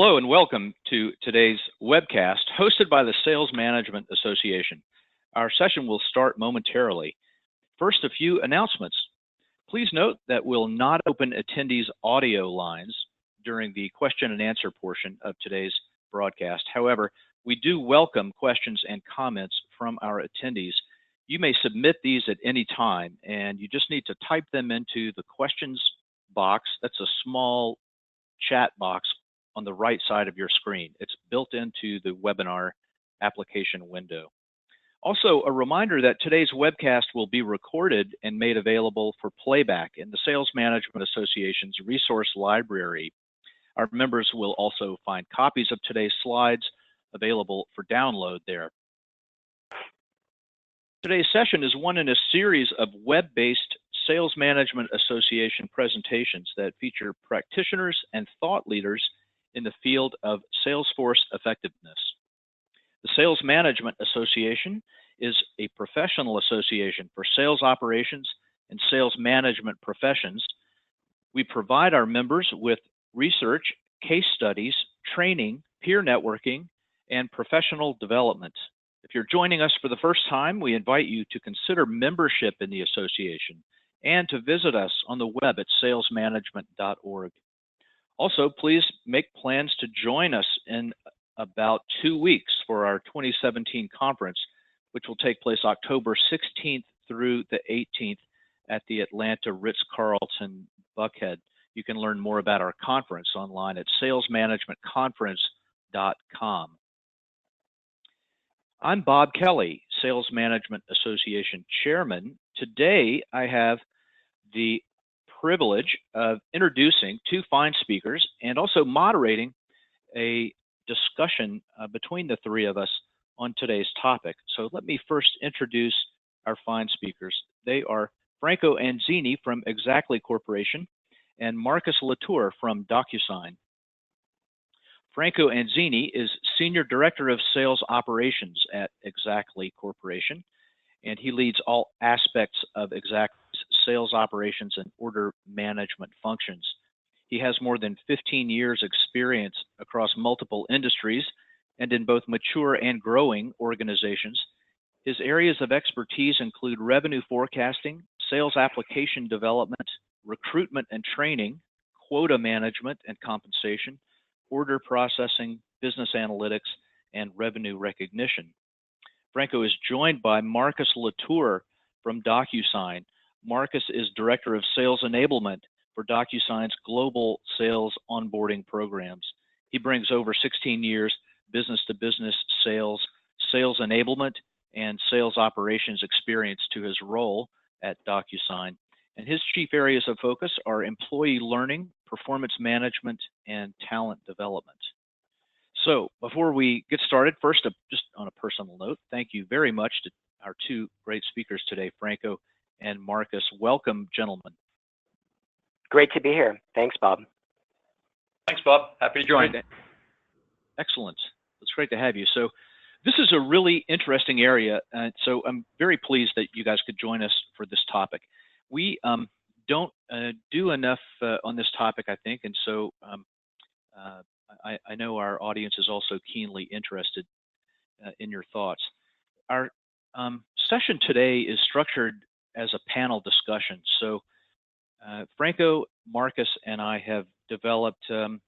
Hello and welcome to today's webcast hosted by the Sales Management Association. Our session will start momentarily. First, a few announcements. Please note that we'll not open attendees' audio lines during the question and answer portion of today's broadcast. However, we do welcome questions and comments from our attendees. You may submit these at any time, and you just need to type them into the questions box. That's a small chat box on the right side of your screen. It's built into the webinar application window. Also, a reminder that today's webcast will be recorded and made available for playback in the Sales Management Association's resource library. Our members will also find copies of today's slides available for download there. Today's session is one in a series of web-based Sales Management Association presentations that feature practitioners and thought leaders in the field of Salesforce effectiveness. The Sales Management Association is a professional association for sales operations and sales management professions. We provide our members with research, case studies, training, peer networking, and professional development. If you're joining us for the first time, we invite you to consider membership in the association and to visit us on the web at salesmanagement.org. Also, please make plans to join us in about 2 weeks for our 2017 conference, which will take place October 16th through the 18th at the Atlanta Ritz-Carlton Buckhead. You can learn more about our conference online at salesmanagementconference.com. I'm Bob Kelly, Sales Management Association Chairman. Today, I have the privilege of introducing two fine speakers and also moderating a discussion between the three of us on today's topic. So let me first introduce our fine speakers. They are Franco Anzini from Xactly Corporation and Marcus Latour from DocuSign. Franco Anzini is Senior Director of Sales Operations at Xactly Corporation, and he leads all aspects of Xactly's sales operations and order management functions. He has more than 15 years experience across multiple industries and in both mature and growing organizations. His areas of expertise include revenue forecasting, sales application development, recruitment and training, quota management and compensation, order processing, business analytics, and revenue recognition. Franco is joined by Marcus Latour from DocuSign. Marcus is Director of Sales Enablement for DocuSign's global sales onboarding programs. He brings over 16 years business-to-business sales, sales enablement, and sales operations experience to his role at DocuSign. And his chief areas of focus are employee learning, performance management, and talent development. So before we get started, first, just on a personal note, thank you very much to our two great speakers today, Franco and Marcus. Welcome, gentlemen. Great to be here. Thanks, Bob. Thanks, Bob. Happy to join. Excellent. It's great to have you. So this is a really interesting area, so I'm very pleased that you guys could join us for this topic. We don't do enough on this topic, I think, and so I know our audience is also keenly interested in your thoughts. Our session today is structured as a panel discussion. So Franco, Marcus, and I have developed 4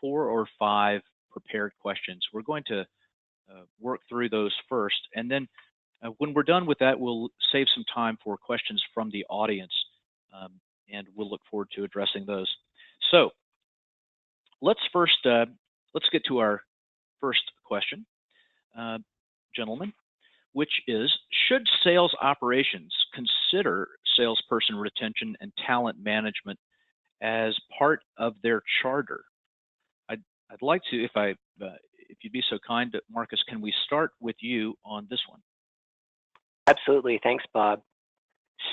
or 5 prepared questions. We're going to work through those first, and then when we're done with that, we'll save some time for questions from the audience, and we'll look forward to addressing those. So let's get to our first question, gentlemen, which is, should sales operations consider salesperson retention and talent management as part of their charter? I'd like to, if you'd be so kind, Marcus, can we start with you on this one? Absolutely. Thanks, Bob.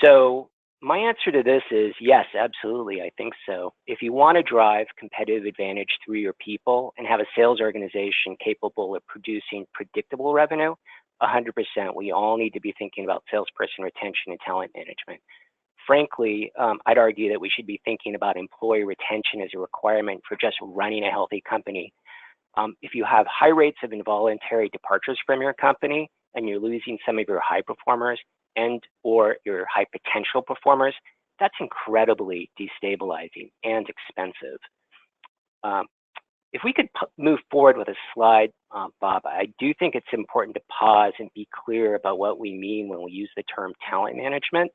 So my answer to this is yes, absolutely. I think so. If you want to drive competitive advantage through your people and have a sales organization capable of producing predictable revenue, 100%, we all need to be thinking about salesperson retention and talent management. Frankly, I'd argue that we should be thinking about employee retention as a requirement for just running a healthy company. If you have high rates of involuntary departures from your company and you're losing some of your high performers and or your high potential performers, that's incredibly destabilizing and expensive. If we could move forward with a slide, Bob, I do think it's important to pause and be clear about what we mean when we use the term talent management.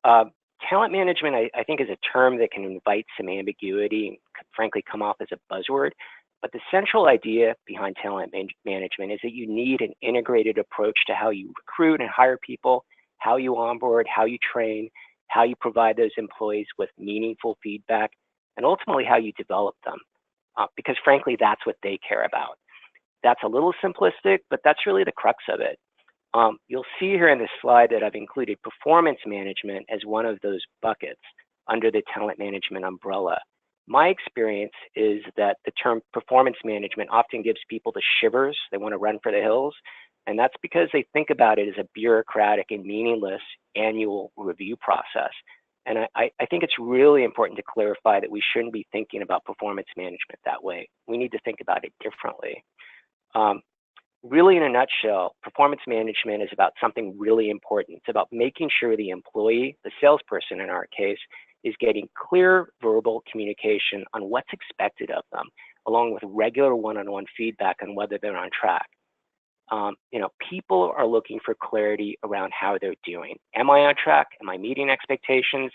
Talent management, I think, is a term that can invite some ambiguity and frankly come off as a buzzword. But the central idea behind talent management is that you need an integrated approach to how you recruit and hire people, how you onboard, how you train, how you provide those employees with meaningful feedback, and ultimately how you develop them. Because frankly, that's what they care about. That's a little simplistic, but that's really the crux of it. You'll see here in this slide that I've included performance management as one of those buckets under the talent management umbrella. My experience is that the term performance management often gives people the shivers. They want to run for the hills. And that's because they think about it as a bureaucratic and meaningless annual review process. And I think it's really important to clarify that we shouldn't be thinking about performance management that way. We need to think about it differently. Really, in a nutshell, performance management is about something really important. It's about making sure the employee, the salesperson in our case, is getting clear verbal communication on what's expected of them, along with regular one-on-one feedback on whether they're on track. People are looking for clarity around how they're doing. Am I on track? Am I meeting expectations?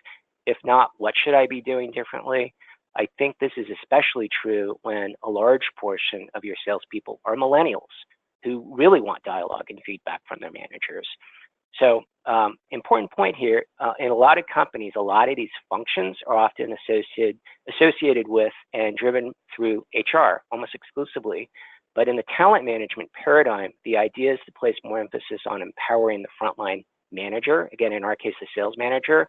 If not, what should I be doing differently? I think this is especially true when a large portion of your salespeople are millennials who really want dialogue and feedback from their managers. So important point here, in a lot of companies, a lot of these functions are often associated with and driven through HR almost exclusively. But in the talent management paradigm, the idea is to place more emphasis on empowering the frontline manager, again, in our case, the sales manager.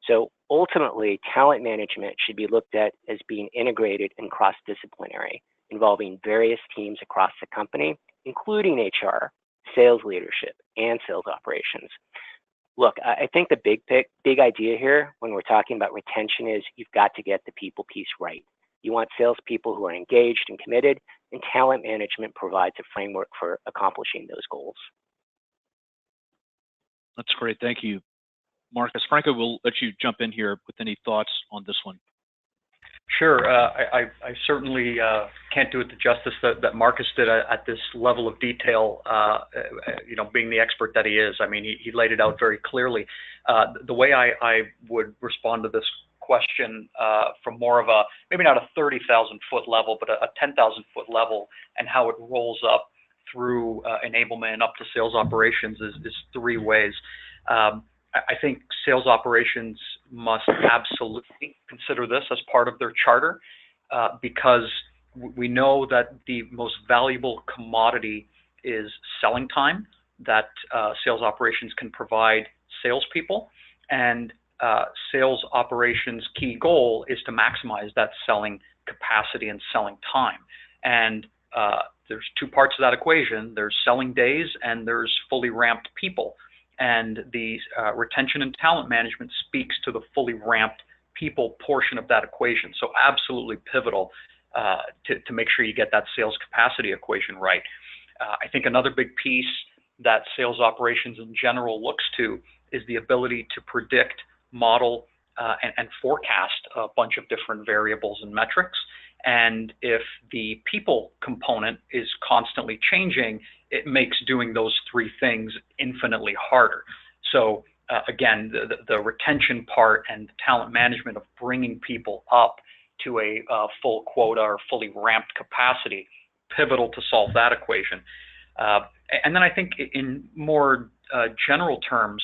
So ultimately, talent management should be looked at as being integrated and cross-disciplinary, involving various teams across the company, including HR, sales leadership, and sales operations. Look, I think the big idea here when we're talking about retention is you've got to get the people piece right. You want salespeople who are engaged and committed, and talent management provides a framework for accomplishing those goals. That's great. Thank you, Marcus. Franco, we'll let you jump in here with any thoughts on this one. Sure. I certainly can't do it the justice that Marcus did at this level of detail, being the expert that he is. I mean, he laid it out very clearly. The way I would respond to this question from more of a, maybe not a 30,000 foot level, but a 10,000 foot level, and how it rolls up through enablement up to sales operations is three ways. I think sales operations must absolutely consider this as part of their charter because we know that the most valuable commodity is selling time that sales operations can provide salespeople, and sales operations' key goal is to maximize that selling capacity and selling time. And there's two parts of that equation. There's selling days and there's fully ramped people. And the retention and talent management speaks to the fully ramped people portion of that equation. So absolutely pivotal to make sure you get that sales capacity equation right. I think another big piece that sales operations in general looks to is the ability to predict, model, and forecast a bunch of different variables and metrics. And if the people component is constantly changing, it makes doing those three things infinitely harder. So again, the retention part and talent management of bringing people up to a full quota or fully ramped capacity, pivotal to solve that equation. And then I think in more general terms,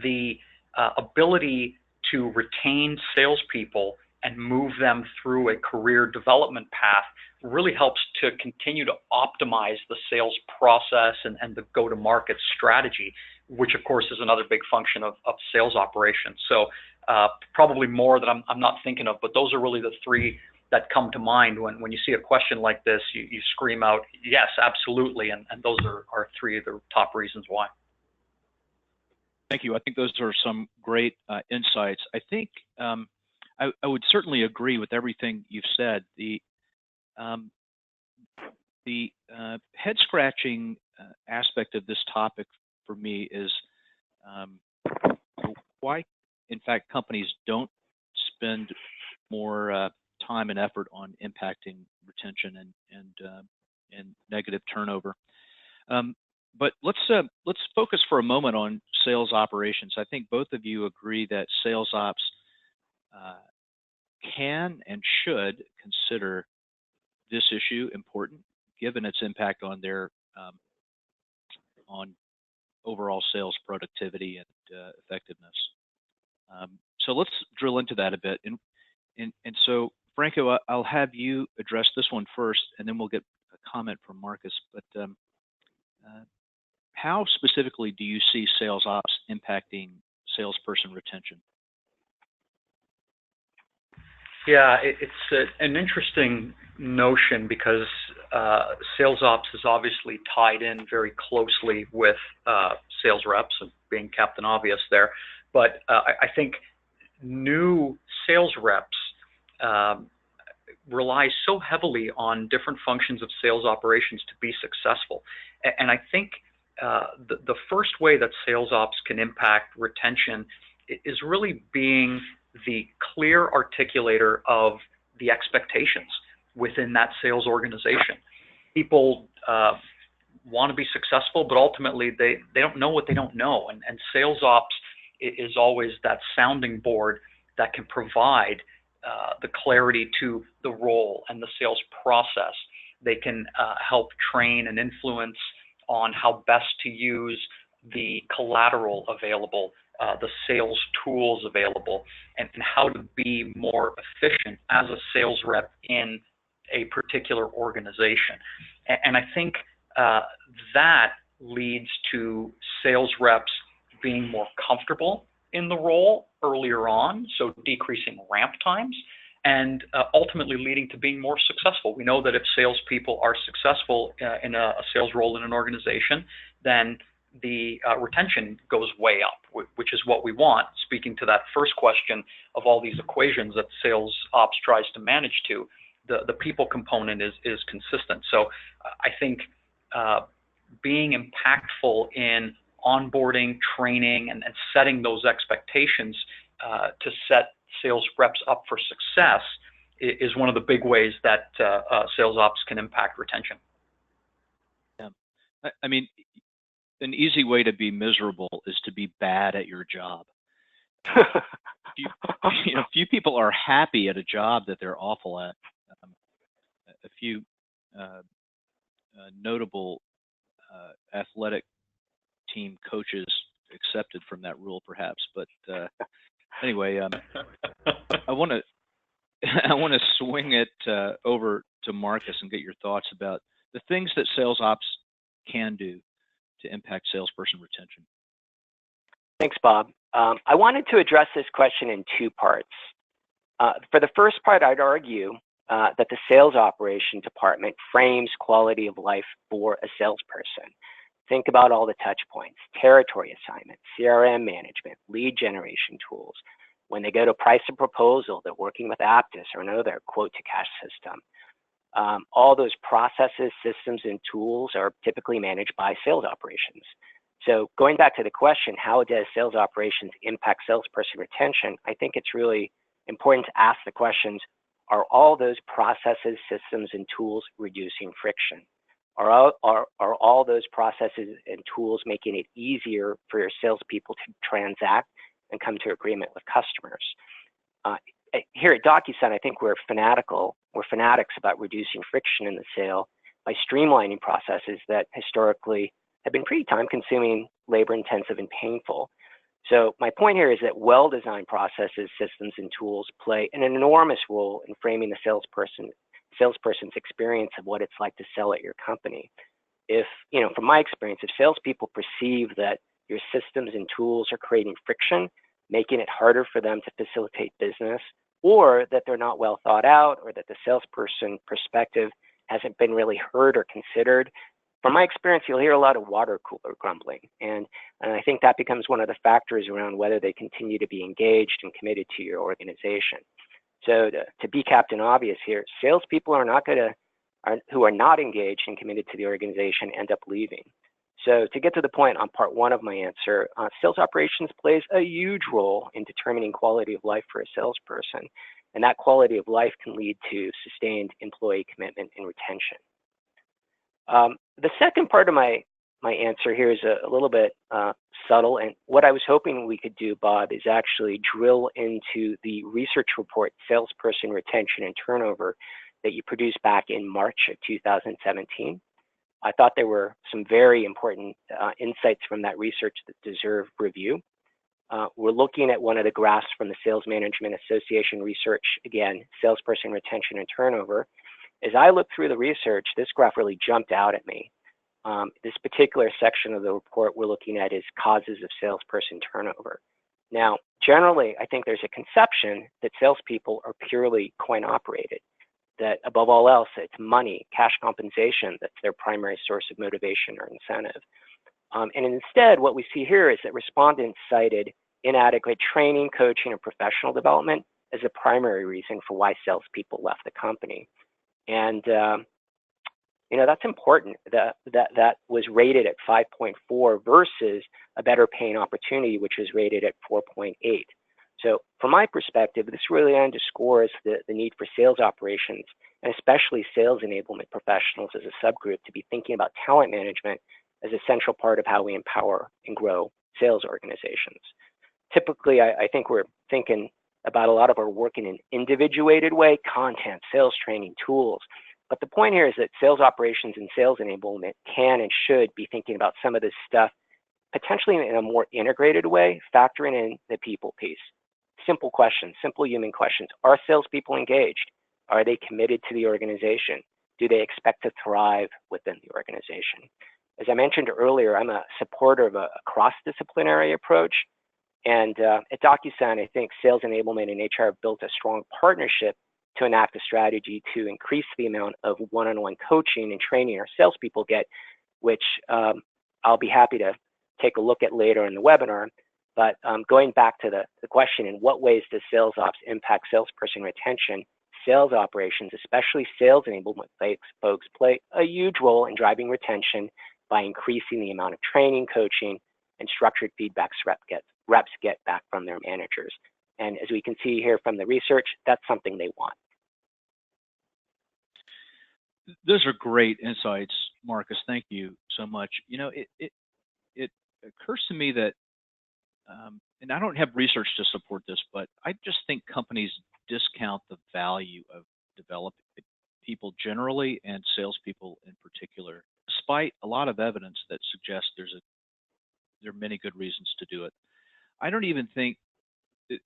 the ability to retain salespeople and move them through a career development path really helps to continue to optimize the sales process and the go-to-market strategy, which of course is another big function of sales operations. So probably more that I'm not thinking of, but those are really the three that come to mind when you see a question like this. You scream out, yes, absolutely, and those are three of the top reasons why. Thank you. I think those are some great insights. I think I would certainly agree with everything you've said. the head-scratching aspect of this topic for me is why, in fact, companies don't spend more time and effort on impacting retention and negative turnover. But let's focus for a moment on sales operations. I think both of you agree that sales ops can and should consider this issue important, given its impact on their on overall sales productivity and effectiveness. So let's drill into that a bit. And so, Franco, I'll have you address this one first, and then we'll get a comment from Marcus. But how specifically do you see sales ops impacting salesperson retention? Yeah, it's an interesting notion because sales ops is obviously tied in very closely with sales reps, and being Captain Obvious there. But I think new sales reps rely so heavily on different functions of sales operations to be successful. And I think the first way that sales ops can impact retention is really being the clear articulator of the expectations within that sales organization. People want to be successful, but ultimately they don't know what they don't know. And sales ops is always that sounding board that can provide the clarity to the role and the sales process. They can help train and influence on how best to use the collateral available, the sales tools available, and how to be more efficient as a sales rep in a particular organization. And I think that leads to sales reps being more comfortable in the role earlier on, so decreasing ramp times, and ultimately leading to being more successful. We know that if salespeople are successful in a sales role in an organization, then the retention goes way up, which is what we want. Speaking to that first question of all these equations that sales ops tries to manage to, the people component is consistent. So I think being impactful in onboarding, training, and setting those expectations to set sales reps up for success is one of the big ways that sales ops can impact retention. Yeah, I mean, an easy way to be miserable is to be bad at your job. Few people are happy at a job that they're awful at. A few notable athletic team coaches accepted from that rule, perhaps. But anyway, I want to swing it over to Marcus and get your thoughts about the things that sales ops can do to impact salesperson retention. Thanks, Bob. I wanted to address this question in two parts. For the first part, I'd argue that the sales operation department frames quality of life for a salesperson. Think about all the touch points, territory assignments, CRM management, lead generation tools. When they go to price a proposal, they're working with Aptus or another quote-to-cash system. All those processes, systems, and tools are typically managed by sales operations. So going back to the question, how does sales operations impact salesperson retention? I think it's really important to ask the questions, are all those processes, systems, and tools reducing friction? Are all those processes and tools making it easier for your salespeople to transact and come to agreement with customers? Here at DocuSign, I think we're fanatics about reducing friction in the sale by streamlining processes that historically have been pretty time-consuming, labor-intensive, and painful. So my point here is that well-designed processes, systems, and tools play an enormous role in framing the salesperson's experience of what it's like to sell at your company. If, from my experience, if salespeople perceive that your systems and tools are creating friction, making it harder for them to facilitate business, or that they're not well thought out, or that the salesperson perspective hasn't been really heard or considered, from my experience, you'll hear a lot of water cooler grumbling. And I think that becomes one of the factors around whether they continue to be engaged and committed to your organization. So to be Captain Obvious here, salespeople are not going to who are not engaged and committed to the organization end up leaving. So to get to the point on part one of my answer, sales operations plays a huge role in determining quality of life for a salesperson. And that quality of life can lead to sustained employee commitment and retention. The second part of my answer here is a little bit subtle. And what I was hoping we could do, Bob, is actually drill into the research report, Salesperson Retention and Turnover, that you produced back in March of 2017. I thought there were some very important insights from that research that deserve review. We're looking at one of the graphs from the Sales Management Association research, again, salesperson retention and turnover. As I looked through the research, this graph really jumped out at me. This particular section of the report we're looking at is causes of salesperson turnover. Now, generally, I think there's a conception that salespeople are purely coin operated, that above all else, it's money, cash compensation, that's their primary source of motivation or incentive. And instead, what we see here is that respondents cited inadequate training, coaching, and professional development as a primary reason for why salespeople left the company. And you know, that's important. That was rated at 5.4 versus a better paying opportunity, which was rated at 4.8. So from my perspective, this really underscores the need for sales operations, and especially sales enablement professionals as a subgroup, to be thinking about talent management as a central part of how we empower and grow sales organizations. Typically, I think we're thinking about a lot of our work in an individuated way, content, sales training, tools. But the point here is that sales operations and sales enablement can and should be thinking about some of this stuff potentially in a more integrated way, factoring in the people piece. Simple questions, simple human questions. Are salespeople engaged? Are they committed to the organization? Do they expect to thrive within the organization? As I mentioned earlier, I'm a supporter of a cross-disciplinary approach. And at DocuSign, I think sales enablement and HR have built a strong partnership to enact a strategy to increase the amount of one-on-one coaching and training our salespeople get, which I'll be happy to take a look at later in the webinar. But going back to the question, in what ways does sales ops impact salesperson retention? Sales operations, especially sales enablement folks, play a huge role in driving retention by increasing the amount of training, coaching, and structured feedbacks reps get back from their managers. And as we can see here from the research, that's something they want. Those are great insights, Marcus. Thank you so much. You know, it occurs to me that, and I don't have research to support this, but I just think companies discount the value of developing people generally and salespeople in particular, despite a lot of evidence that suggests there are many good reasons to do it. I don't even think,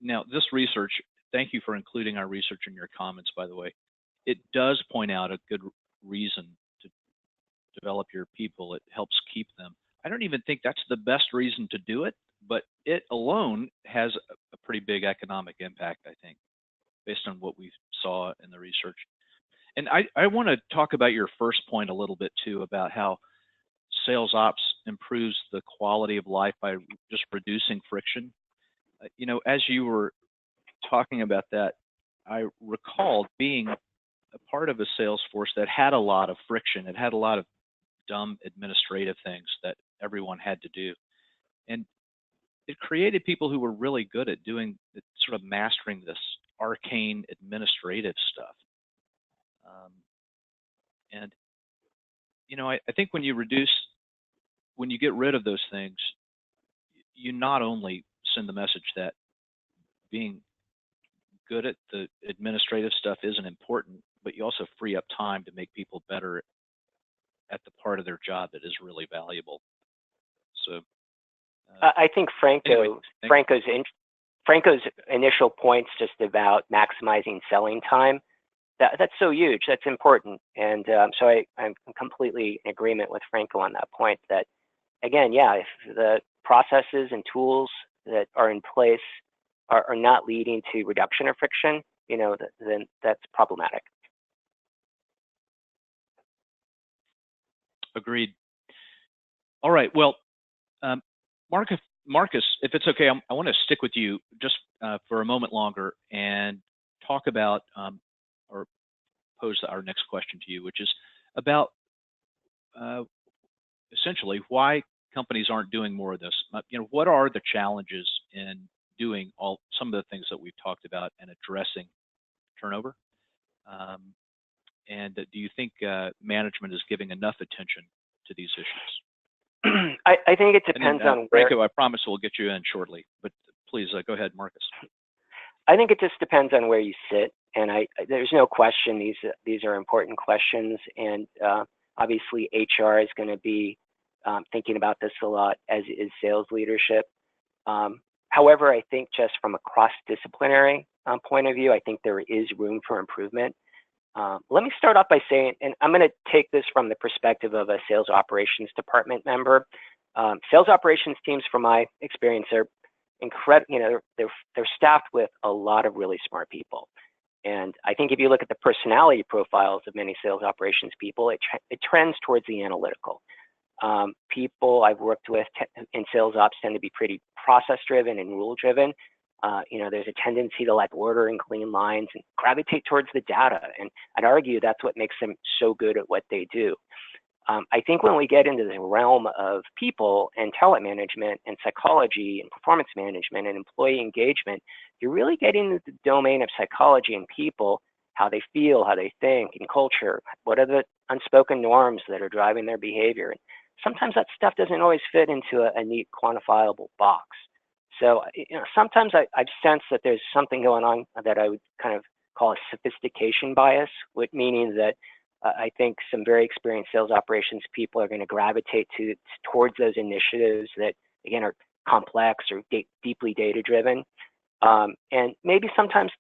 now this research, thank you for including our research in your comments, by the way. It does point out a good reason to develop your people. It helps keep them. I don't even think that's the best reason to do it, but it alone has a pretty big economic impact, I think, based on what we saw in the research. And I want to talk about your first point a little bit too, about how sales ops improves the quality of life by just reducing friction. You know, as you were talking about that, I recalled being a part of a sales force that had a lot of friction. It had a lot of dumb administrative things that everyone had to do. And it created people who were really good at doing, sort of mastering this arcane administrative stuff. And, you know, I think when you get rid of those things, you not only send the message that being good at the administrative stuff isn't important, but you also free up time to make people better at the part of their job that is really valuable. So I think Franco's initial points just about maximizing selling time, that's so huge, that's important. And so I'm completely in agreement with Franco on that point, that again, yeah, if the processes and tools that are in place are not leading to reduction of friction, you know, then that's problematic. Agreed. All right. Well, Marcus, if it's okay, I want to stick with you just for a moment longer and talk about or pose our next question to you, which is about essentially why companies aren't doing more of this. What are the challenges in doing some of the things that we've talked about and addressing turnover? And do you think management is giving enough attention to these issues? I think it depends on where. Franco, I promise we'll get you in shortly, but please go ahead, Marcus. I think it just depends on where you sit, and there's no question these are important questions, and obviously HR is going to be thinking about this a lot, as is sales leadership. However, I think just from a cross-disciplinary point of view, I think there is room for improvement. Let me start off by saying, and I'm going to take this from the perspective of a sales operations department member. Sales operations teams, from my experience, are incredible. They're staffed with a lot of really smart people. And I think if you look at the personality profiles of many sales operations people, it trends towards the analytical. People I've worked with in sales ops tend to be pretty process-driven and rule-driven. There's a tendency to like order and clean lines and gravitate towards the data. And I'd argue that's what makes them so good at what they do. I think when we get into the realm of people and talent management and psychology and performance management and employee engagement, you're really getting into the domain of psychology and people, how they feel, how they think, and culture. What are the unspoken norms that are driving their behavior? And sometimes that stuff doesn't always fit into a neat quantifiable box. So sometimes I've sensed that there's something going on that I would kind of call a sophistication bias, meaning that I think some very experienced sales operations people are going to gravitate towards those initiatives that, again, are complex or deeply data-driven, and maybe sometimes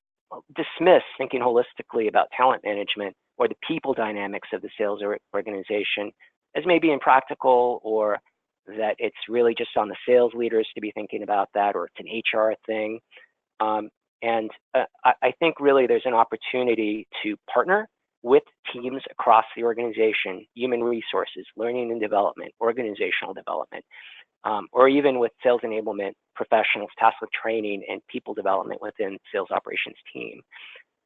dismiss thinking holistically about talent management or the people dynamics of the sales organization as maybe impractical, or that it's really just on the sales leaders to be thinking about that, or it's an HR thing. And I think really there's an opportunity to partner with teams across the organization, human resources, learning and development, organizational development, or even with sales enablement professionals tasked with training and people development within sales operations team.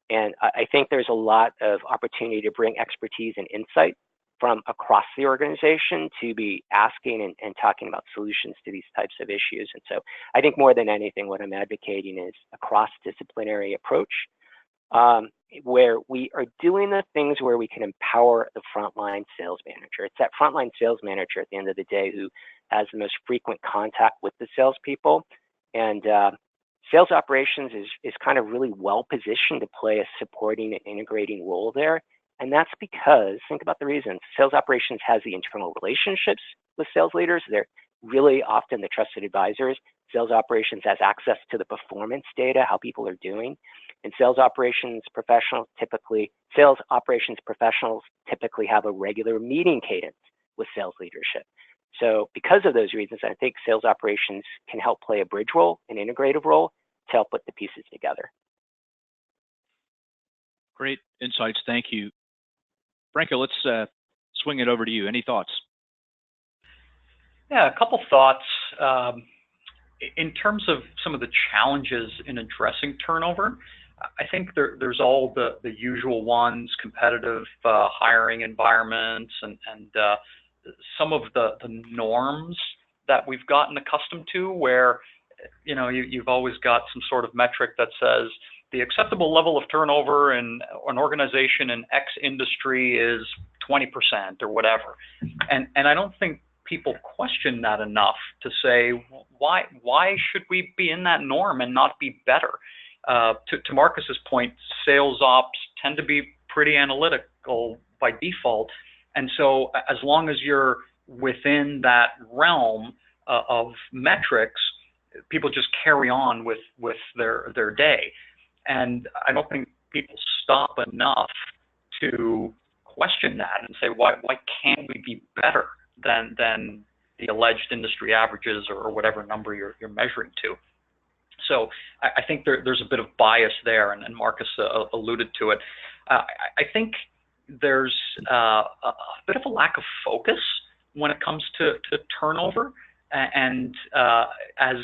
And I think there's a lot of opportunity to bring expertise and insight from across the organization to be asking and talking about solutions to these types of issues. And so I think more than anything, what I'm advocating is a cross-disciplinary approach, where we are doing the things where we can empower the frontline sales manager. It's that frontline sales manager at the end of the day who has the most frequent contact with the salespeople. And sales operations is kind of really well positioned to play a supporting and integrating role there. And that's because, think about the reasons, sales operations has the internal relationships with sales leaders. They're really often the trusted advisors. Sales operations has access to the performance data, how people are doing. And sales operations professionals typically have a regular meeting cadence with sales leadership. So because of those reasons, I think sales operations can help play a bridge role, an integrative role, to help put the pieces together. Great insights. Thank you. Franco, let's swing it over to you. Any thoughts? Yeah, a couple thoughts. In terms of some of the challenges in addressing turnover, I think there's all the usual ones: competitive hiring environments, and some of the norms that we've gotten accustomed to, where you've always got some sort of metric that says the acceptable level of turnover in an organization in X industry is 20% or whatever, and I don't think people question that enough to say why should we be in that norm and not be better. To Marcus's point, sales ops tend to be pretty analytical by default, and so as long as you're within that realm of metrics, people just carry on with their day. And I don't think people stop enough to question that and say, why can't we be better than the alleged industry averages or whatever number you're measuring to? So I think there's a bit of bias there, and Marcus alluded to it. I think there's a bit of a lack of focus when it comes to turnover, and as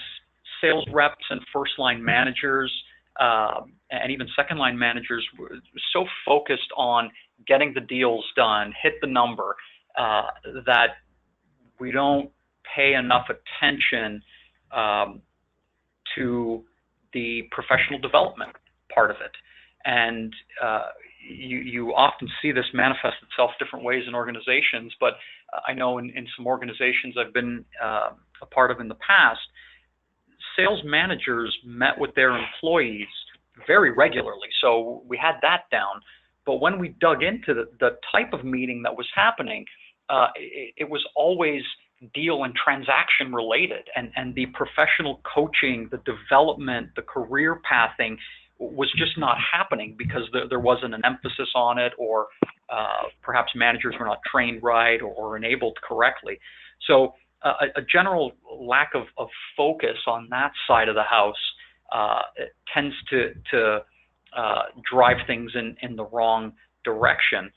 sales reps and first line managers, and even second line managers were so focused on getting the deals done, hit the number, that we don't pay enough attention to the professional development part of it. And you often see this manifest itself different ways in organizations, but I know in some organizations I've been a part of in the past, sales managers met with their employees very regularly. So we had that down. But when we dug into the type of meeting that was happening, it was always deal and transaction related, and the professional coaching, the development, the career pathing was just not happening because there wasn't an emphasis on it, or perhaps managers were not trained right or enabled correctly. So a general lack of focus on that side of the house tends to drive things in the wrong direction.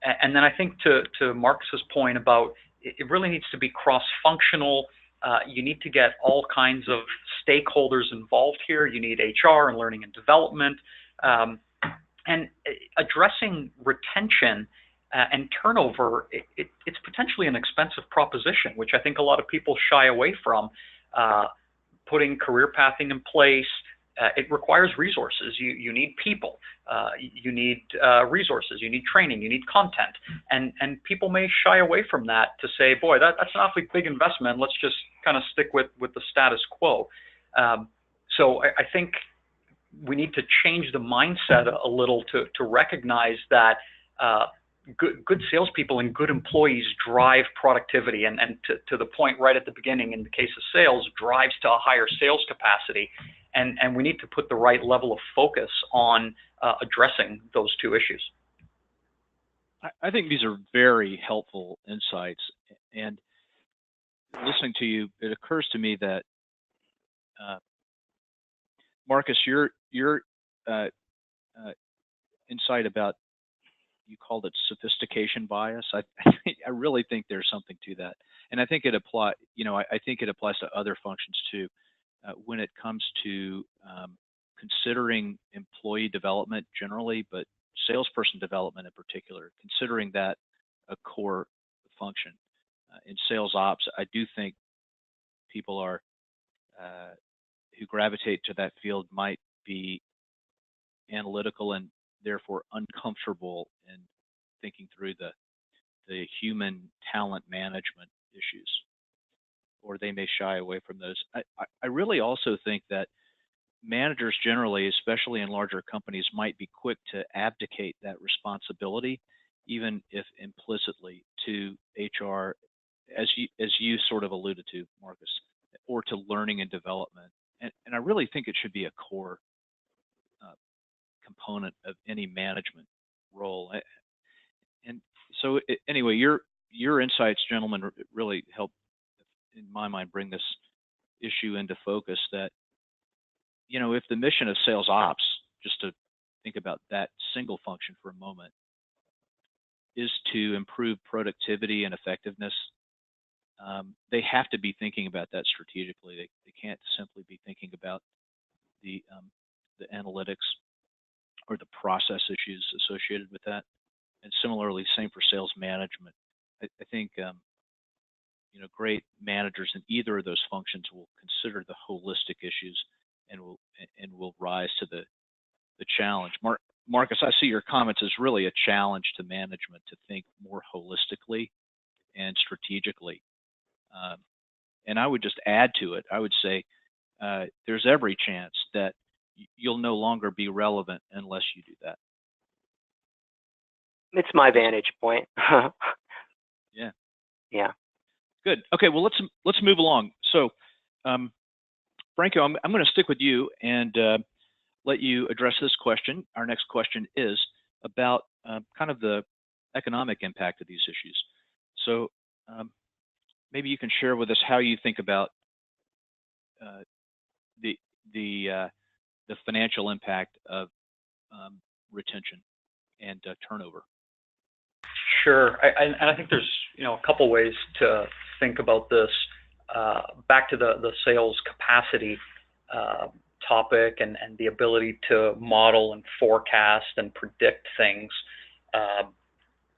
And then I think to Marcus's point about it really needs to be cross-functional. You need to get all kinds of stakeholders involved here. You need HR and learning and development. And addressing retention and turnover, it's potentially an expensive proposition, which I think a lot of people shy away from. Putting career pathing in place, it requires resources. You need people, you need resources, you need training, you need content, and people may shy away from that to say, boy, that's an awfully big investment. Let's just kind of stick with the status quo. So I think we need to change the mindset a little to recognize that good salespeople and good employees drive productivity, and to the point right at the beginning, in the case of sales, drives to a higher sales capacity. And we need to put the right level of focus on addressing those two issues. I think these are very helpful insights. And listening to you, it occurs to me that, Marcus, your insight about, you called it sophistication bias. I really think there's something to that, and I think it applies. I think it applies to other functions too. When it comes to considering employee development generally, but salesperson development in particular, considering that a core function. In sales ops, I do think people are who gravitate to that field might be analytical and therefore uncomfortable in thinking through the human talent management issues, or they may shy away from those. I really also think that managers generally, especially in larger companies, might be quick to abdicate that responsibility, even if implicitly, to HR, as you sort of alluded to, Marcus, or to learning and development. And I really think it should be a core component of any management role. And so anyway, your insights, gentlemen, really help, in my mind, bring this issue into focus, that, if the mission of sales ops, just to think about that single function for a moment, is to improve productivity and effectiveness, they have to be thinking about that strategically. They can't simply be thinking about the analytics or the process issues associated with that. And similarly, same for sales management. I think great managers in either of those functions will consider the holistic issues and will rise to the challenge. Marcus, I see your comments as really a challenge to management to think more holistically and strategically. And I would just add to it, I would say there's every chance that you'll no longer be relevant unless you do that. It's my vantage point. Yeah. Yeah. Good. Okay. Well, let's move along. So, Franco, I'm going to stick with you and let you address this question. Our next question is about kind of the economic impact of these issues. So, maybe you can share with us how you think about the financial impact of retention and turnover. Sure, and I think there's a couple ways to think about this. Back to the sales capacity topic and the ability to model and forecast and predict things,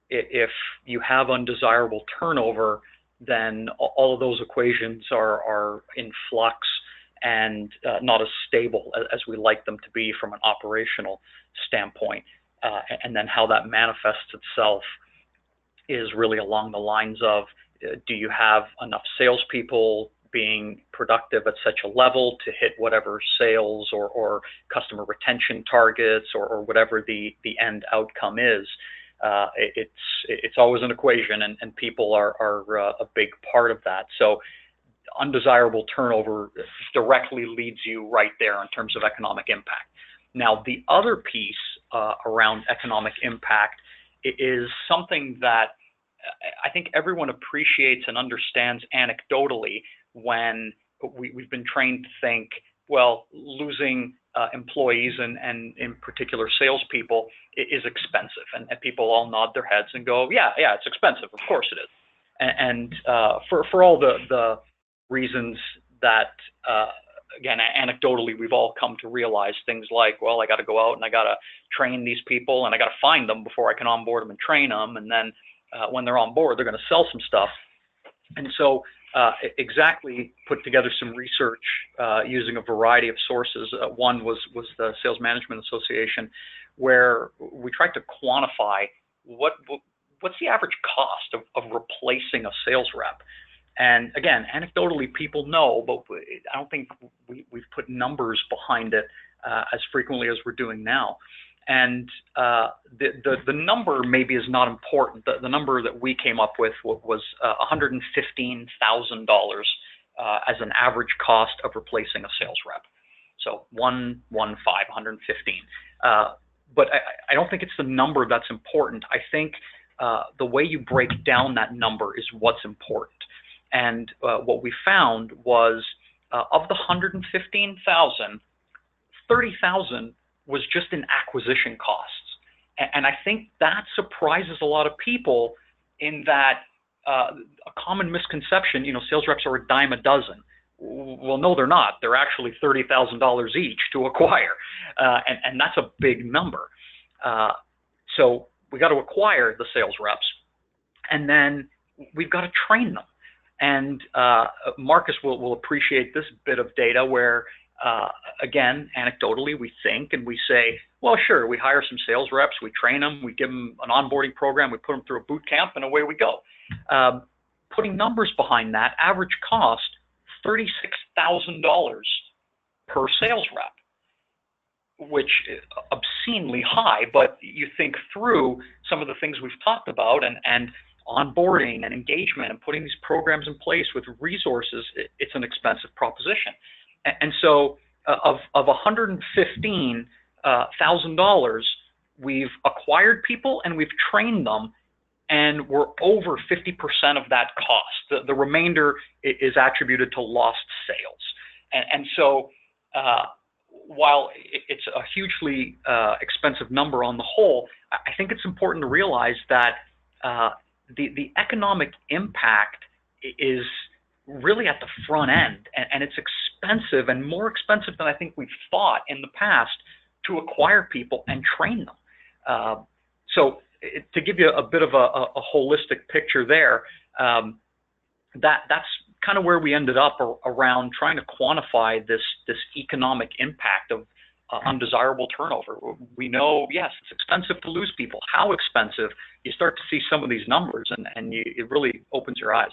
if you have undesirable turnover, then all of those equations are in flux and not as stable as we like them to be from an operational standpoint. And then how that manifests itself is really along the lines of, do you have enough salespeople being productive at such a level to hit whatever sales or customer retention targets or whatever the end outcome is. It's always an equation, and people are a big part of that. So undesirable turnover directly leads you right there in terms of economic impact. Now, the other piece around economic impact is something that I think everyone appreciates and understands anecdotally when we've been trained to think, well, losing employees and in particular salespeople is expensive, and people all nod their heads and go, yeah, it's expensive, of course it is, and for all the reasons that again, anecdotally, we've all come to realize things like, well, I got to go out and I got to train these people and I got to find them before I can onboard them and train them, and then when they're on board, they're going to sell some stuff. And so Xactly put together some research using a variety of sources. One was the Sales Management Association, where we tried to quantify what's the average cost of replacing a sales rep. And again, anecdotally, people know, but I don't think we've put numbers behind it as frequently as we're doing now. And the number maybe is not important. The number that we came up with was $115,000 as an average cost of replacing a sales rep. So 115. But I don't think it's the number that's important. I think the way you break down that number is what's important. And what we found was of the 115,000, 30,000 was just in acquisition costs. And I think that surprises a lot of people in that a common misconception, sales reps are a dime a dozen. Well, no, they're not. They're actually $30,000 each to acquire. And that's a big number. So we got to acquire the sales reps, and then we've got to train them. And Marcus will appreciate this bit of data where, again, anecdotally, we think and we say, well, sure, we hire some sales reps, we train them, we give them an onboarding program, we put them through a boot camp, and away we go. Putting numbers behind that, average cost, $36,000 per sales rep, which is obscenely high, but you think through some of the things we've talked about and onboarding and engagement and putting these programs in place with resources, it's an expensive proposition. And so of $115,000, we've acquired people and we've trained them, and we're over 50% of that cost. The remainder is attributed to lost sales. And so while it's a hugely expensive number on the whole, I think it's important to realize that the economic impact is really at the front end, and it's expensive, and more expensive than I think we've thought in the past to acquire people and train them. So to give you a bit of a holistic picture there, that's kind of where we ended up around trying to quantify this economic impact of undesirable turnover. We know, yes, it's expensive to lose people. How expensive? You start to see some of these numbers, and it really opens your eyes.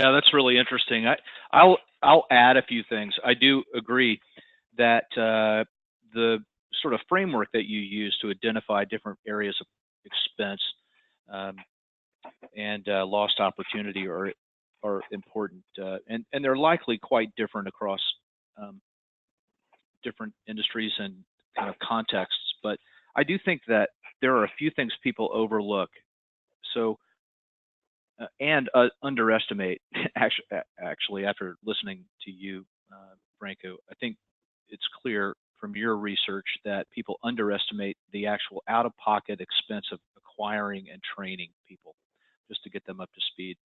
Yeah, that's really interesting. I'll add a few things. I do agree that the sort of framework that you use to identify different areas of expense and lost opportunity are important, and they're likely quite different across different industries and kind of contexts. But I do think that there are a few things people overlook. So and underestimate. Actually, after listening to you, Franco, I think it's clear from your research that people underestimate the actual out-of-pocket expense of acquiring and training people just to get them up to speed.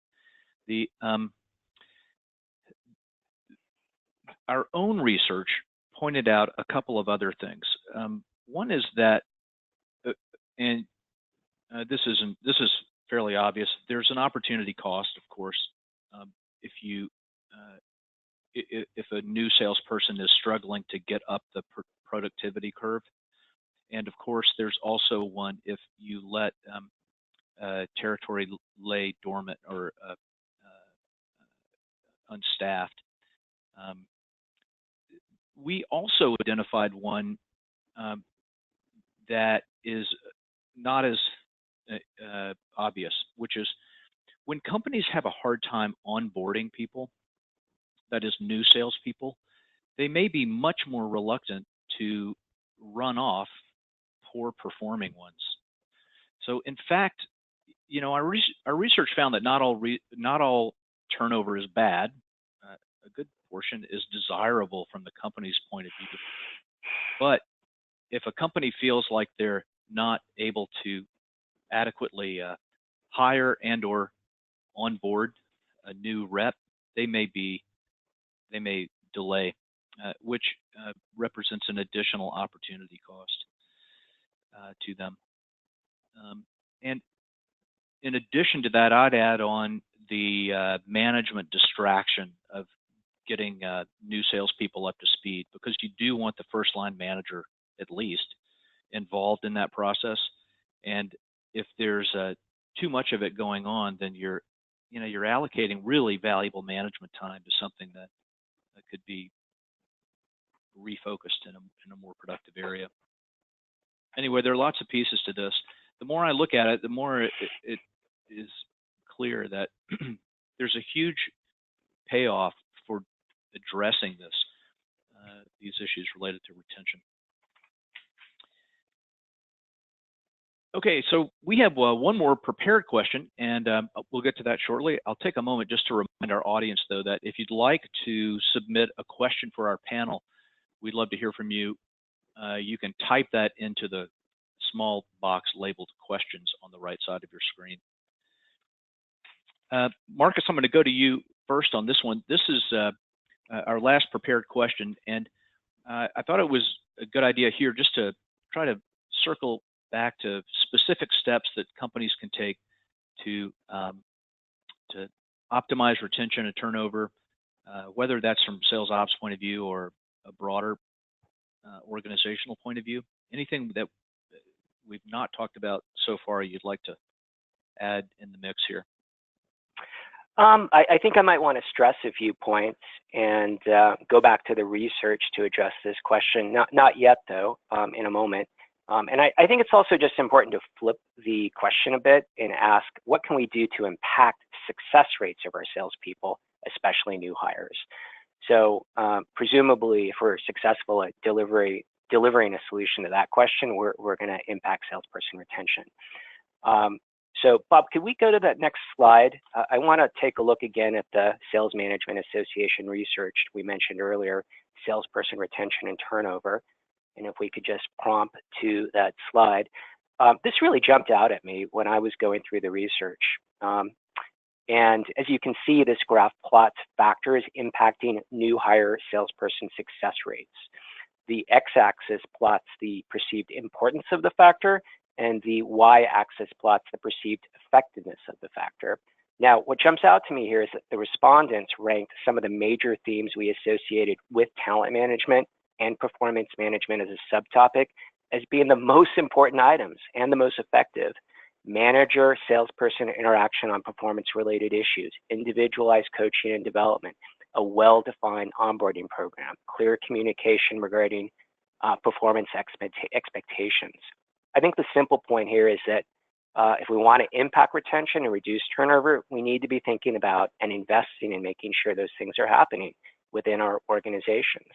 our own research pointed out a couple of other things. One is that, this is fairly obvious. There's an opportunity cost, of course, if a new salesperson is struggling to get up the productivity curve. And of course, there's also one if you let territory lay dormant or unstaffed. We also identified one that is not as obvious, which is when companies have a hard time onboarding people, that is new salespeople, they may be much more reluctant to run off poor performing ones. So in fact, our research found that not all turnover is bad. A good portion is desirable from the company's point of view. But if a company feels like they're not able to adequately hire and or onboard a new rep, they may delay, which represents an additional opportunity cost to them. And in addition to that, I'd add on the management distraction of getting new salespeople up to speed, because you do want the first line manager at least involved in that process. And if there's too much of it going on, then you're allocating really valuable management time to something that could be refocused in a more productive area. Anyway, there are lots of pieces to this. The more I look at it, the more it is clear that there's a huge payoff for addressing these issues related to retention. Okay, so we have one more prepared question, and we'll get to that shortly. I'll take a moment just to remind our audience, though, that if you'd like to submit a question for our panel, we'd love to hear from you. You can type that into the small box labeled questions on the right side of your screen. Marcus, I'm going to go to you first on this one. This is our last prepared question, and I thought it was a good idea here just to try to circle back to specific steps that companies can take to optimize retention and turnover, whether that's from sales ops point of view or a broader organizational point of view. Anything that we've not talked about so far you'd like to add in the mix here? I think I might want to stress a few points and go back to the research to address this question. Not yet, though, in a moment. And I think it's also just important to flip the question a bit and ask, what can we do to impact success rates of our salespeople, especially new hires? So presumably, if we're successful at delivering a solution to that question, we're going to impact salesperson retention. So Bob, could we go to that next slide? I want to take a look again at the Sales Management Association research we mentioned earlier, salesperson retention and turnover. And if we could just prompt to that slide. This really jumped out at me when I was going through the research. And as you can see, this graph plots factors impacting new hire salesperson success rates. The x-axis plots the perceived importance of the factor, and the y-axis plots the perceived effectiveness of the factor. Now, what jumps out to me here is that the respondents ranked some of the major themes we associated with talent management and performance management as a subtopic as being the most important items and the most effective. Manager, salesperson interaction on performance-related issues, individualized coaching and development, a well-defined onboarding program, clear communication regarding performance expectations. I think the simple point here is that if we want to impact retention and reduce turnover, we need to be thinking about and investing in making sure those things are happening within our organizations.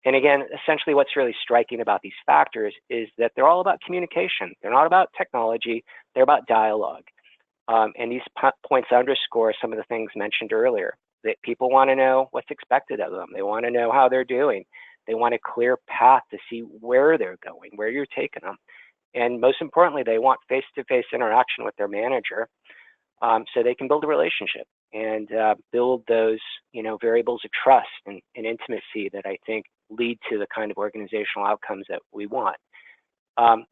And again, essentially what's really striking about these factors is that they're all about communication. They're not about technology, they're about dialogue. And these points underscore some of the things mentioned earlier, that people want to know what's expected of them. They want to know how they're doing. They want a clear path to see where they're going, where you're taking them. And most importantly, they want face-to-face interaction with their manager so they can build a relationship and build those, variables of trust and intimacy that I think lead to the kind of organizational outcomes that we want. On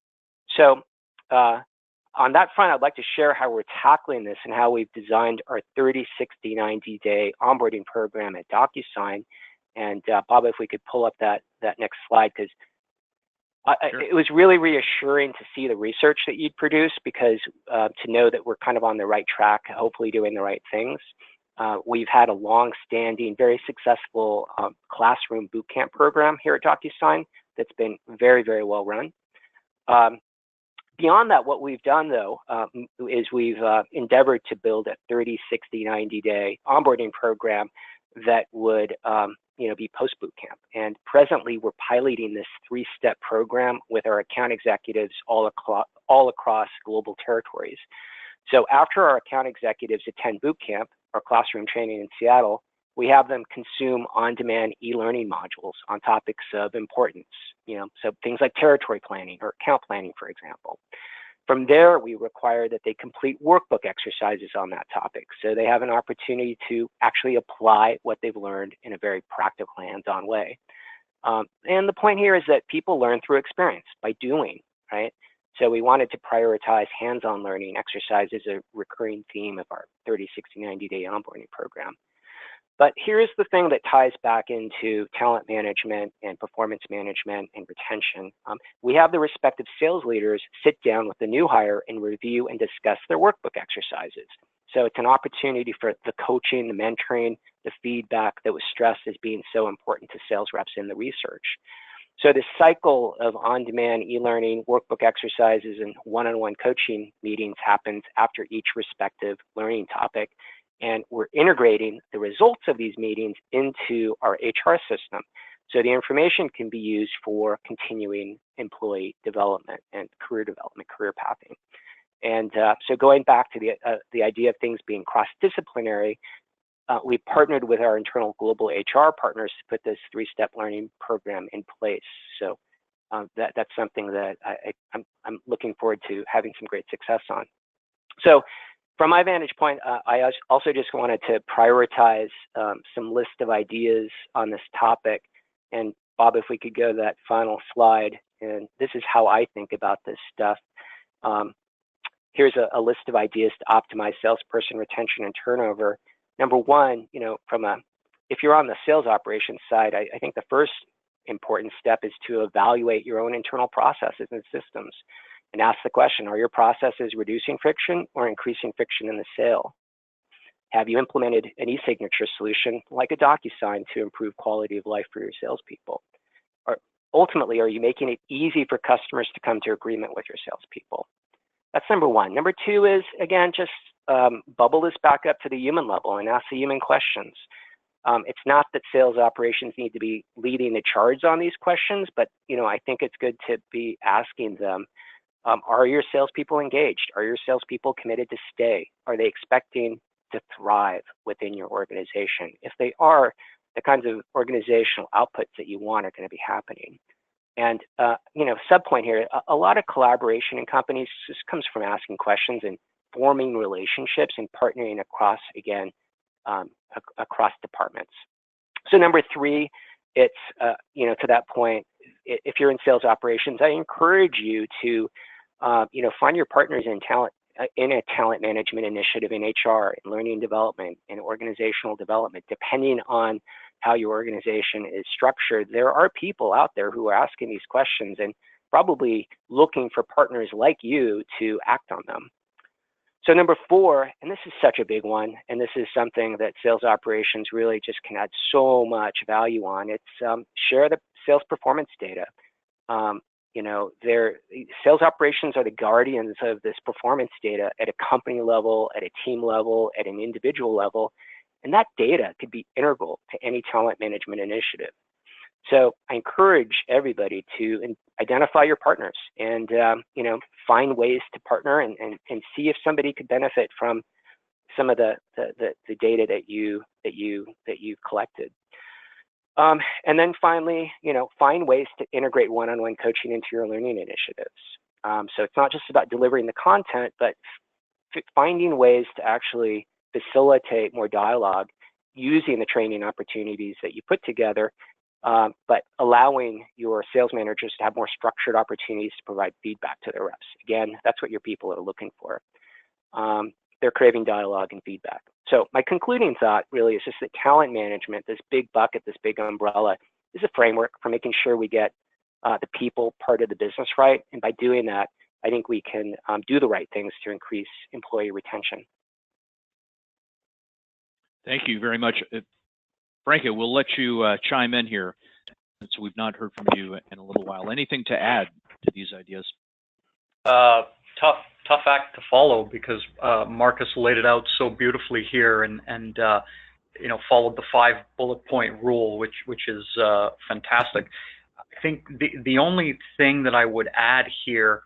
that front, I'd like to share how we're tackling this and how we've designed our 30, 60, 90-day onboarding program at DocuSign. And Bob, if we could pull up that next slide, because Sure. it was really reassuring to see the research that you'd produced, because to know that we're kind of on the right track, hopefully doing the right things. We've had a long-standing, very successful classroom bootcamp program here at DocuSign that's been very, very well run. Beyond that, what we've done, though, is we've endeavored to build a 30, 60, 90-day onboarding program that would be post-bootcamp. And presently, we're piloting this 3-step program with our account executives all across global territories. So after our account executives attend bootcamp, our classroom training in Seattle, we have them consume on-demand e-learning modules on topics of importance, so things like territory planning or account planning, for example. From there, we require that they complete workbook exercises on that topic, so they have an opportunity to actually apply what they've learned in a very practical, hands-on way. And the point here is that people learn through experience, by doing, right? So we wanted to prioritize hands-on learning exercises, a recurring theme of our 30, 60, 90-day onboarding program. But here's the thing that ties back into talent management and performance management and retention. We have the respective sales leaders sit down with the new hire and review and discuss their workbook exercises. So it's an opportunity for the coaching, the mentoring, the feedback that was stressed as being so important to sales reps in the research. So this cycle of on-demand e-learning, workbook exercises, and one-on-one coaching meetings happens after each respective learning topic. And we're integrating the results of these meetings into our HR system. So the information can be used for continuing employee development and career development, career pathing. And so going back to the idea of things being cross-disciplinary, we partnered with our internal global HR partners to put this 3-step learning program in place. So that's something that I'm looking forward to having some great success on. So from my vantage point, I also just wanted to prioritize some list of ideas on this topic. And Bob, if we could go to that final slide, and this is how I think about this stuff. Here's a list of ideas to optimize salesperson retention and turnover. Number one, if you're on the sales operations side, I think the first important step is to evaluate your own internal processes and systems and ask the question, are your processes reducing friction or increasing friction in the sale? Have you implemented an e-signature solution like a DocuSign to improve quality of life for your salespeople? Or ultimately, are you making it easy for customers to come to agreement with your salespeople? That's number one. Number two is, again, just bubble this back up to the human level and ask the human questions. It's not that sales operations need to be leading the charge on these questions, but I think it's good to be asking them, are your salespeople engaged? Are your salespeople committed to stay? Are they expecting to thrive within your organization? If they are, the kinds of organizational outputs that you want are going to be happening. And, sub-point here, a lot of collaboration in companies just comes from asking questions and forming relationships and partnering across, again, across departments. So number three, it's, to that point, if you're in sales operations, I encourage you to, find your partners in a talent management initiative in HR, in learning and development, and organizational development. Depending on how your organization is structured, there are people out there who are asking these questions and probably looking for partners like you to act on them. So number four, and this is such a big one, and this is something that sales operations really just can add so much value on, it's share the sales performance data. Sales operations are the guardians of this performance data at a company level, at a team level, at an individual level, and that data could be integral to any talent management initiative. So I encourage everybody to identify your partners and find ways to partner and see if somebody could benefit from some of the data that you've collected. And then finally, find ways to integrate one-on-one coaching into your learning initiatives. So it's not just about delivering the content, but finding ways to actually facilitate more dialogue using the training opportunities that you put together, but allowing your sales managers to have more structured opportunities to provide feedback to their reps. Again, that's what your people are looking for. They're craving dialogue and feedback. So my concluding thought really is just that talent management, this big bucket, this big umbrella, is a framework for making sure we get the people part of the business right. And by doing that, I think we can do the right things to increase employee retention. Thank you very much. Franco, we'll let you chime in here, since we've not heard from you in a little while. Anything to add to these ideas? Tough act to follow, because Marcus laid it out so beautifully here, and you know, followed the 5 bullet point rule, which is fantastic. I think the only thing that I would add here,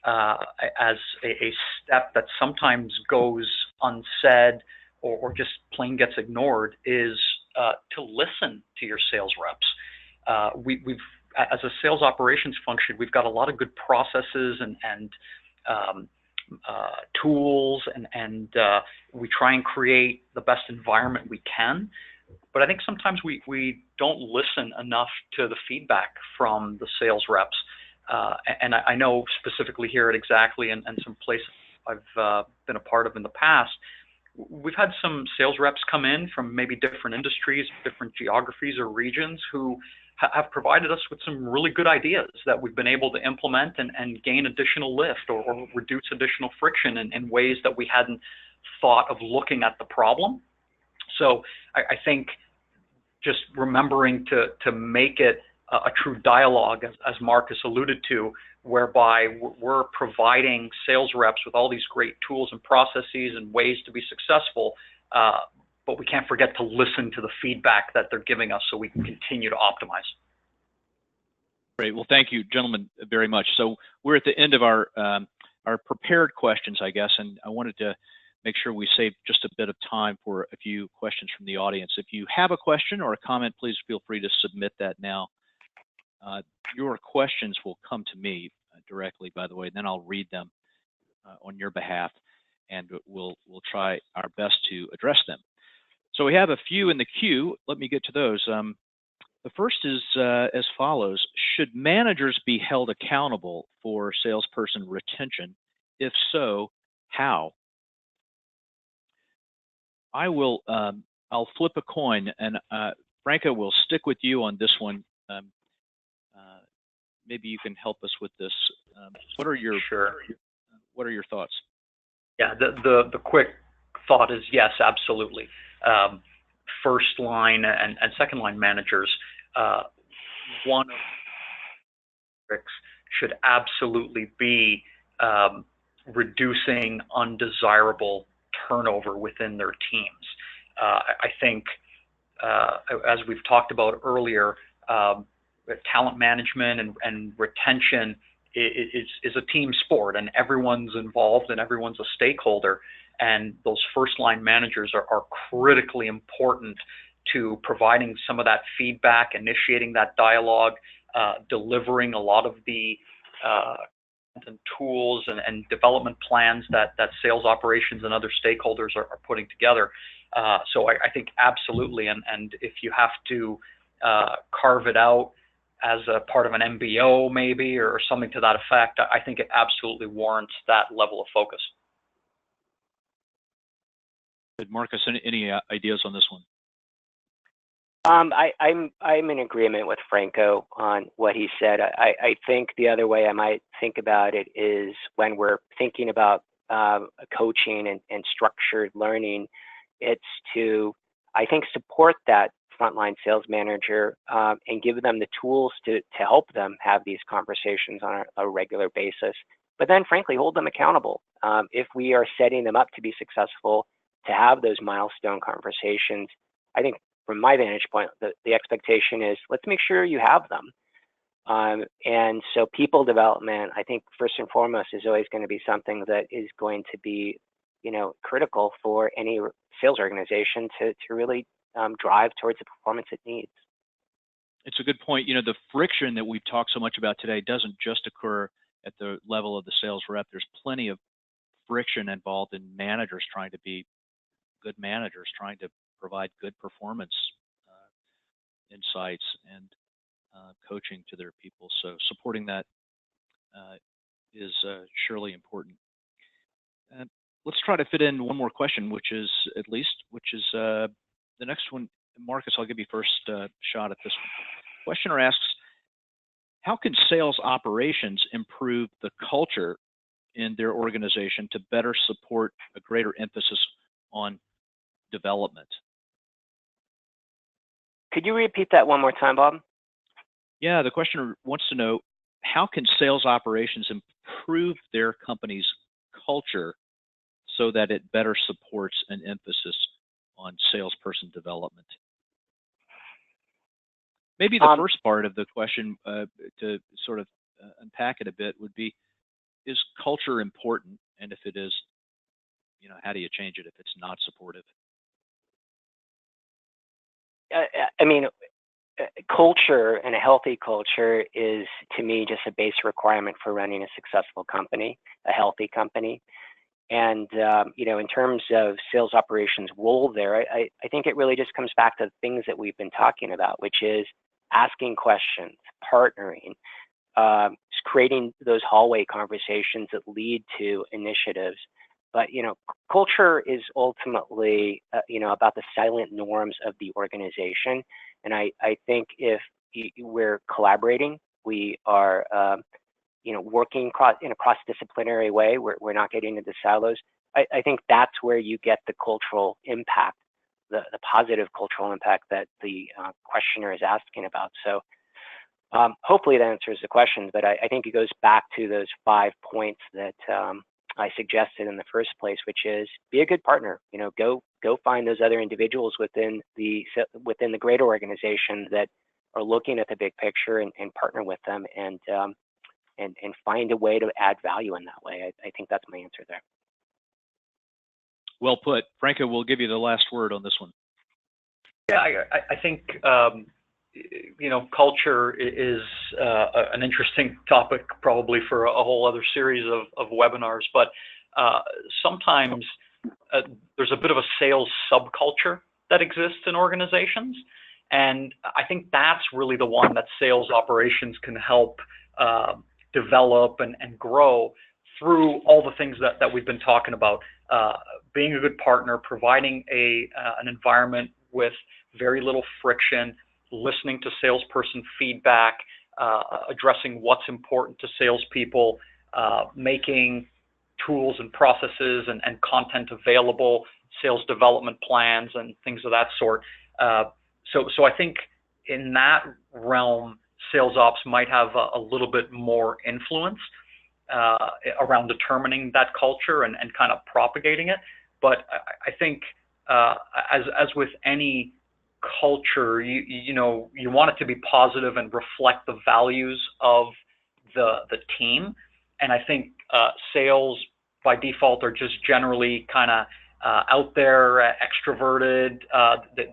as a step that sometimes goes unsaid or just plain gets ignored, is to listen to your sales reps. We've as a sales operations function, we've got a lot of good processes and tools, and we try and create the best environment we can. But I think sometimes we don't listen enough to the feedback from the sales reps. And I know specifically here at Xactly and some places I've been a part of in the past, we've had some sales reps come in from maybe different industries, different geographies or regions, who have provided us with some really good ideas that we've been able to implement and gain additional lift or reduce additional friction in ways that we hadn't thought of looking at the problem. So I think just remembering to make it a true dialogue, as Marcus alluded to, whereby we're providing sales reps with all these great tools and processes and ways to be successful, but we can't forget to listen to the feedback that they're giving us so we can continue to optimize. Great. Well, thank you, gentlemen, very much. So we're at the end of our prepared questions, I guess, and I wanted to make sure we save just a bit of time for a few questions from the audience. If you have a question or a comment, please feel free to submit that now. Your questions will come to me directly, by the way, and then I'll read them on your behalf, and we'll try our best to address them. So we have a few in the queue. Let me get to those. The first is as follows. Should managers be held accountable for salesperson retention? If so, how? I'll flip a coin, and Franco, will stick with you on this one. Maybe you can help us with this. What are your What are your thoughts? Yeah, the quick thought is yes, absolutely. First line and second line managers, one of the tricks should absolutely be reducing undesirable turnover within their teams. I think, as we've talked about earlier, talent management and retention is a team sport, and everyone's involved and everyone's a stakeholder. And those first line managers are critically important to providing some of that feedback, initiating that dialogue, delivering a lot of the and tools and development plans that sales operations and other stakeholders are putting together. So I think absolutely, and if you have to carve it out as a part of an MBO maybe or something to that effect, I think it absolutely warrants that level of focus. Marcus, any ideas on this one? I'm in agreement with Franco on what he said. I think the other way I might think about it is when we're thinking about coaching and structured learning, it's to, I think, support that frontline sales manager and give them the tools to help them have these conversations on a regular basis. But then, frankly, hold them accountable. If we are setting them up to be successful, to have those milestone conversations, I think from my vantage point, the expectation is let's make sure you have them. And so people development, I think first and foremost, is always going to be something that is going to be, critical for any sales organization to really drive towards the performance it needs. It's a good point. The friction that we've talked so much about today doesn't just occur at the level of the sales rep. There's plenty of friction involved in managers trying to be good managers trying to provide good performance insights and coaching to their people. So supporting that is surely important. Let's try to fit in one more question, which is the next one. Marcus, I'll give you first shot at this one. Questioner asks, how can sales operations improve the culture in their organization to better support a greater emphasis on development? Could you repeat that one more time, Bob? Yeah, the questioner wants to know, how can sales operations improve their company's culture so that it better supports an emphasis on salesperson development? Maybe the first part of the question, to sort of unpack it a bit, would be, is culture important? And if it is, how do you change it if it's not supportive? I mean, culture and a healthy culture is, to me, just a base requirement for running a successful company, a healthy company. And, in terms of sales operations role there, I think it really just comes back to the things that we've been talking about, which is asking questions, partnering, creating those hallway conversations that lead to initiatives. But, culture is ultimately, about the silent norms of the organization. And I think if we're collaborating, we are, working in a cross-disciplinary way, we're not getting into silos. I think that's where you get the cultural impact, the positive cultural impact that the questioner is asking about. So hopefully that answers the question, but I think it goes back to those 5 points that I suggested in the first place, which is be a good partner. Go find those other individuals within the greater organization that are looking at the big picture and partner with them and find a way to add value in that way. I think that's my answer there. Well put. Franco, we'll give you the last word on this one. Yeah, I think, culture is an interesting topic probably for a whole other series of webinars, but sometimes there's a bit of a sales subculture that exists in organizations. And I think that's really the one that sales operations can help develop and grow through all the things that we've been talking about. Being a good partner, providing an environment with very little friction, listening to salesperson feedback, addressing what's important to salespeople, making tools and processes and content available, sales development plans and things of that sort. So I think in that realm, sales ops might have a little bit more influence around determining that culture and kind of propagating it. But I think as with any culture, you want it to be positive and reflect the values of the team. And I think sales by default are just generally kind of out there, extroverted.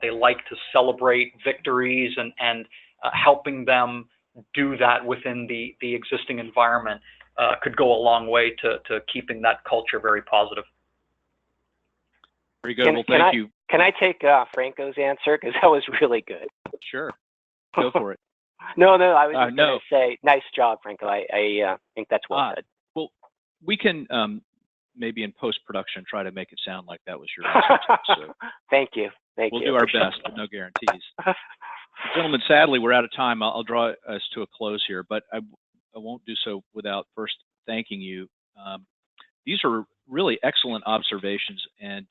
They like to celebrate victories and helping them do that within the existing environment could go a long way to keeping that culture very positive. Very good. Well, thank you. Can I take Franco's answer? Because that was really good. Sure. Go for it. No, I was just going to say, nice job, Franco. I think that's well said. Well, we can maybe in post-production try to make it sound like that was your answer. So Thank you. We'll do our best, but no guarantees. Gentlemen, sadly, we're out of time. I'll draw us to a close here, but I won't do so without first thanking you. These are really excellent observations, and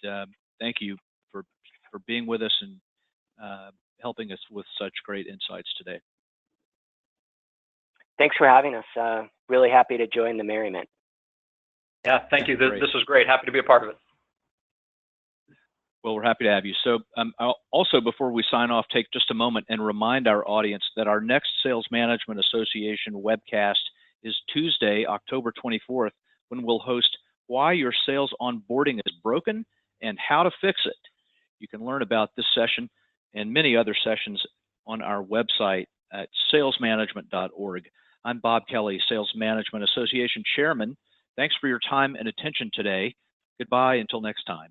thank you for being with us and helping us with such great insights today. Thanks for having us. Really happy to join the merriment. Yeah, thank you. This was great. Happy to be a part of it. Well, we're happy to have you. So I'll also, before we sign off, take just a moment and remind our audience that our next Sales Management Association webcast is Tuesday, October 24th, when we'll host Why Your Sales Onboarding is Broken and How to Fix It. You can learn about this session and many other sessions on our website at salesmanagement.org. I'm Bob Kelly, Sales Management Association Chairman. Thanks for your time and attention today. Goodbye until next time.